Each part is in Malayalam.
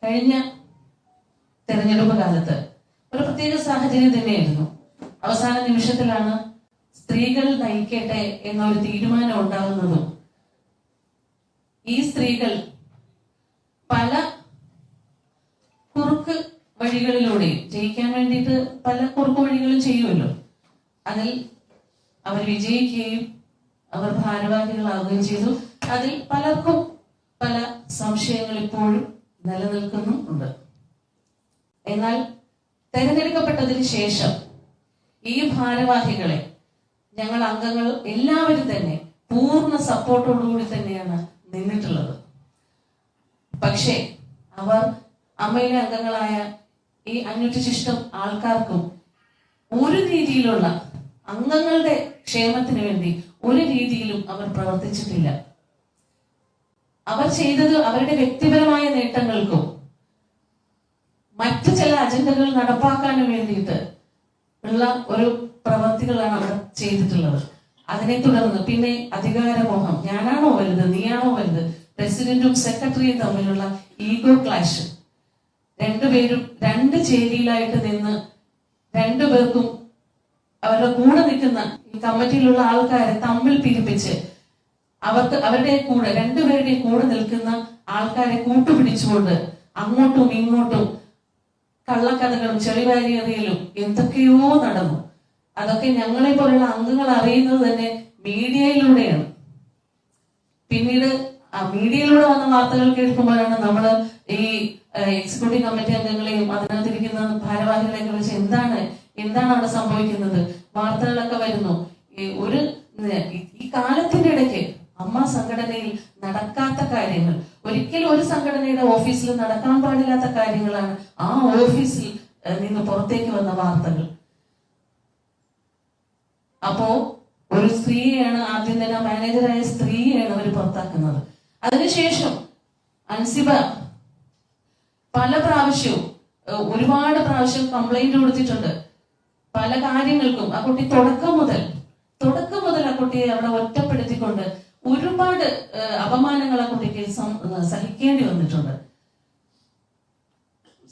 കഴിഞ്ഞ തെരഞ്ഞെടുപ്പ് കാലത്ത് ഒരു പ്രത്യേക സാഹചര്യം തന്നെയായിരുന്നു. അവസാന നിമിഷത്തിലാണ് സ്ത്രീകൾ നയിക്കട്ടെ എന്നൊരു തീരുമാനം ഉണ്ടാകുന്നതും ഈ സ്ത്രീകൾ പല കുറുക്ക് വഴികളിലൂടെ ജയിക്കാൻ വേണ്ടിയിട്ട് പല കുറുക്ക് വഴികളും ചെയ്യുമല്ലോ. അതിൽ അവർ വിജയിക്കുകയും അവർ ഭാരവാഹികളാവുകയും ചെയ്തു. അതിൽ പലർക്കും പല സംശയങ്ങൾ ഇപ്പോഴും നിലനിൽക്കുന്നുണ്ട്. എന്നാൽ തെരഞ്ഞെടുക്കപ്പെട്ടതിന് ശേഷം ഈ ഭാരവാഹികളെ ഞങ്ങൾ അംഗങ്ങൾ എല്ലാവരും തന്നെ പൂർണ്ണ സപ്പോർട്ടോടുകൂടി തന്നെയാണ് നിന്നിട്ടുള്ളത്. പക്ഷേ അവർ അമ്മയിലെ അംഗങ്ങളായ ഈ 500 ശിഷ്ടം ആൾക്കാർക്കും ഒരു രീതിയിലുള്ള അംഗങ്ങളുടെ ക്ഷേമത്തിന് വേണ്ടി ഒരു രീതിയിലും അവർ പ്രവർത്തിച്ചിട്ടില്ല. അവർ ചെയ്തത് അവരുടെ വ്യക്തിപരമായ നേട്ടങ്ങൾക്കും മറ്റു ചില അജണ്ടകൾ നടപ്പാക്കാനും വേണ്ടിയിട്ട് ഉള്ള ഒരു പ്രവർത്തികളാണ് അവർ ചെയ്തിട്ടുള്ളത്. അതിനെ തുടർന്ന് പിന്നെ അധികാരമോഹം, ഞാനാണോ വലുത്, നീയാണോ വലുത്, പ്രസിഡന്റും സെക്രട്ടറിയും തമ്മിലുള്ള ഈഗോ ക്ലാഷ്, രണ്ടുപേരും രണ്ട് ചേരിയിലായിട്ട് നിന്ന് രണ്ടുപേർക്കും അവരുടെ കൂടെ നിൽക്കുന്ന ഈ കമ്മിറ്റിയിലുള്ള ആൾക്കാരെ തമ്മിൽ പിരിപ്പിച്ച് അവരുടെ കൂടെ രണ്ടുപേരുടെയും കൂടെ നിൽക്കുന്ന ആൾക്കാരെ കൂട്ടുപിടിച്ചുകൊണ്ട് അങ്ങോട്ടും ഇങ്ങോട്ടും കള്ളക്കഥകളും ചെളിവാരിയറിയലും എന്തൊക്കെയോ നടന്നു. അതൊക്കെ ഞങ്ങളെ പോലുള്ള അംഗങ്ങൾ അറിയുന്നത് തന്നെ മീഡിയയിലൂടെയാണ്. പിന്നീട് ആ മീഡിയയിലൂടെ വന്ന വാർത്തകൾ കേൾക്കുമ്പോഴാണ് നമ്മൾ ഈ എക്സിക്യൂട്ടീവ് കമ്മിറ്റി അംഗങ്ങളെയും അതിനകത്തിരിക്കുന്ന ഭാരവാഹികളെയൊക്കെ വിളിച്ച് എന്താണ് അവിടെ സംഭവിക്കുന്നത്, വാർത്തകളൊക്കെ വരുന്നു. ഈ കാലത്തിന്റെ ഇടയ്ക്ക് അമ്മ സംഘടനയിൽ നടക്കാത്ത കാര്യങ്ങൾ, ഒരിക്കലും ഒരു സംഘടനയുടെ ഓഫീസിൽ നടക്കാൻ പാടില്ലാത്ത കാര്യങ്ങളാണ് ആ ഓഫീസിൽ നിന്ന് പുറത്തേക്ക് വന്ന വാർത്തകൾ. അപ്പോ ഒരു സ്ത്രീയെയാണ് ആദ്യം തന്നെ മാനേജറായ സ്ത്രീയെയാണ് അവർ പുറത്താക്കുന്നത്. അതിനുശേഷം അൻസിബ പല പ്രാവശ്യവും ഒരുപാട് പ്രാവശ്യം കംപ്ലൈന്റ് കൊടുത്തിട്ടുണ്ട് പല കാര്യങ്ങൾക്കും. ആ കുട്ടി തുടക്കം മുതൽ ആ കുട്ടിയെ അവിടെ ഒറ്റപ്പെടുത്തിക്കൊണ്ട് ഒരുപാട് അപമാനങ്ങൾ ആ കുട്ടിക്ക് സഹിക്കേണ്ടി വന്നിട്ടുണ്ട്.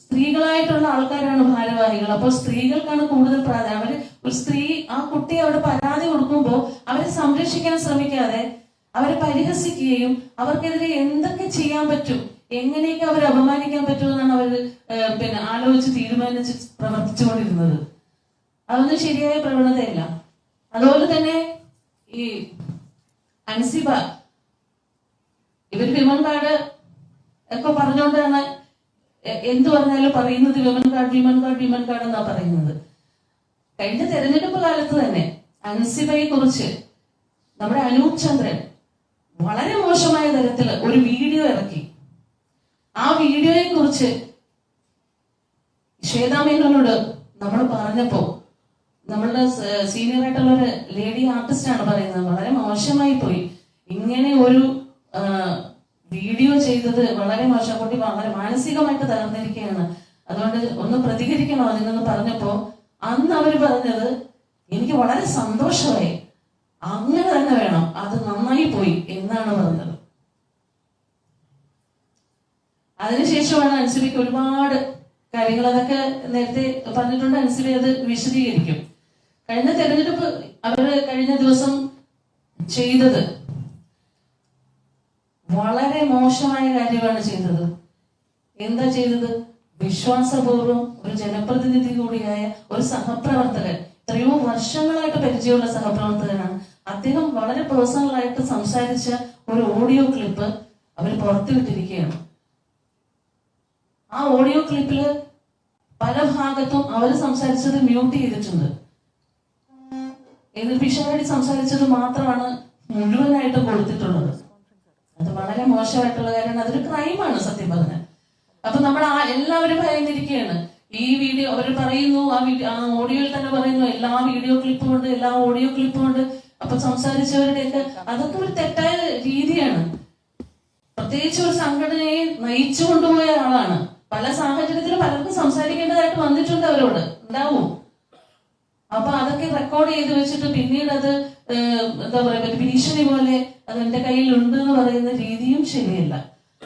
സ്ത്രീകളായിട്ടുള്ള ആൾക്കാരാണ് ഭാരവാഹികൾ. അപ്പോൾ സ്ത്രീകൾക്കാണ് കൂടുതൽ പ്രാധാന്യം. അവര് ഒരു സ്ത്രീ ആ കുട്ടിയെ അവിടെ പരാതി കൊടുക്കുമ്പോൾ അവരെ സംരക്ഷിക്കാൻ ശ്രമിക്കാതെ അവരെ പരിഹസിക്കുകയും അവർക്കെതിരെ എന്തൊക്കെ ചെയ്യാൻ പറ്റും, എങ്ങനെയൊക്കെ അവരെ അപമാനിക്കാൻ പറ്റുമെന്നാണ് അവര് ആലോചിച്ച് തീരുമാനിച്ച് പ്രവർത്തിച്ചുകൊണ്ടിരുന്നത്. അതൊന്നും ശരിയായ പ്രവണതയല്ല. അതുപോലെ തന്നെ ഈ അൻസിബ ഇവർ വിമൻ കാർഡ് ഒക്കെ പറഞ്ഞുകൊണ്ടാണ് എന്തു പറഞ്ഞാലും പറയുന്നത് വിമൻ കാർഡ് എന്നാ പറയുന്നത്. കഴിഞ്ഞ തെരഞ്ഞെടുപ്പ് കാലത്ത് തന്നെ അൻസിബയെ കുറിച്ച് നമ്മുടെ അനൂപ് ചന്ദ്രൻ വളരെ മോശമായ തരത്തിൽ ഒരു വീഡിയോ ഇറക്കി. ആ വീഡിയോയെ കുറിച്ച് ശ്വേതാമേനോനോട് നമ്മൾ പറഞ്ഞപ്പോ നമ്മളുടെ സീനിയർ ആയിട്ടുള്ള ഒരു ലേഡി ആർട്ടിസ്റ്റ് ആണ് പറയുന്നത്, വളരെ മോശമായി പോയി, ഇങ്ങനെ ഒരു വീഡിയോ ചെയ്തത് വളരെ മോശം, കുട്ടി വളരെ മാനസികമായിട്ട് തകർന്നിരിക്കുകയാണ്, അതുകൊണ്ട് ഒന്ന് പ്രതികരിക്കണോ അതിനൊന്ന് പറഞ്ഞപ്പോ അന്ന് അവര് പറഞ്ഞത് എനിക്ക് വളരെ സന്തോഷമായി, അങ്ങനെ തന്നെ വേണം, അത് നന്നായി പോയി എന്നാണ് പറഞ്ഞത്. അതിനുശേഷമാണ് അൻസിബയ്ക്ക് ഒരുപാട് കാര്യങ്ങൾ, അതൊക്കെ നേരത്തെ പറഞ്ഞിട്ടുണ്ട്, അൻസിബ അത് വിശദീകരിക്കും. കഴിഞ്ഞ തെരഞ്ഞെടുപ്പ് അവര് കഴിഞ്ഞ ദിവസം ചെയ്തത് വളരെ മോശമായ കാര്യമാണ് ചെയ്തത്. എന്താ ചെയ്തത്? വിശ്വാസപൂർവ്വം ഒരു ജനപ്രതിനിധി കൂടിയായ ഒരു സഹപ്രവർത്തകൻ, എത്രയോ വർഷങ്ങളായിട്ട് പരിചയമുള്ള സഹപ്രവർത്തകനാണ് അദ്ദേഹം, വളരെ പേഴ്സണലായിട്ട് സംസാരിച്ച ഒരു ഓഡിയോ ക്ലിപ്പ് അവർ പുറത്തുവിട്ടിരിക്കുകയാണ്. ആ ഓഡിയോ ക്ലിപ്പില് പല ഭാഗത്തും അവർ സംസാരിച്ചത് മ്യൂട്ട് ചെയ്തിട്ടുണ്ട്. എന്നിട്ട് പിഷാരടി സംസാരിച്ചത് മാത്രമാണ് മുഴുവനായിട്ടും കൊടുത്തിട്ടുള്ളത്. അത് വളരെ മോശമായിട്ടുള്ള കാര്യമാണ്, അതൊരു ക്രൈമാണ് സത്യം പറഞ്ഞാൽ. അപ്പൊ നമ്മൾ എല്ലാവരും ഭയന്നിരിക്കുകയാണ്. ഈ വീഡിയോ അവർ പറയുന്നു, ആ ഓഡിയോയിൽ തന്നെ പറയുന്നു എല്ലാ വീഡിയോ ക്ലിപ്പും ഉണ്ട്, എല്ലാ ഓഡിയോ ക്ലിപ്പും ഉണ്ട്. അപ്പൊ സംസാരിച്ചവരുടെയൊക്കെ അതൊക്കെ ഒരു തെറ്റായ രീതിയാണ്. പ്രത്യേകിച്ച് ഒരു സംഘടനയെ നയിച്ചു കൊണ്ടുപോയ ആളാണ്. പല സാഹചര്യത്തിലും പലർക്കും സംസാരിക്കേണ്ടതായിട്ട് വന്നിട്ടുണ്ട്, അവരോട് ഉണ്ടാവും. അപ്പൊ അതൊക്കെ റെക്കോർഡ് ചെയ്ത് വെച്ചിട്ട് പിന്നീട് അത് എന്താ പറയാ ഭീഷണി പോലെ അത് എന്റെ കയ്യിൽ ഉണ്ട് എന്ന് പറയുന്ന രീതിയും ശരിയല്ല.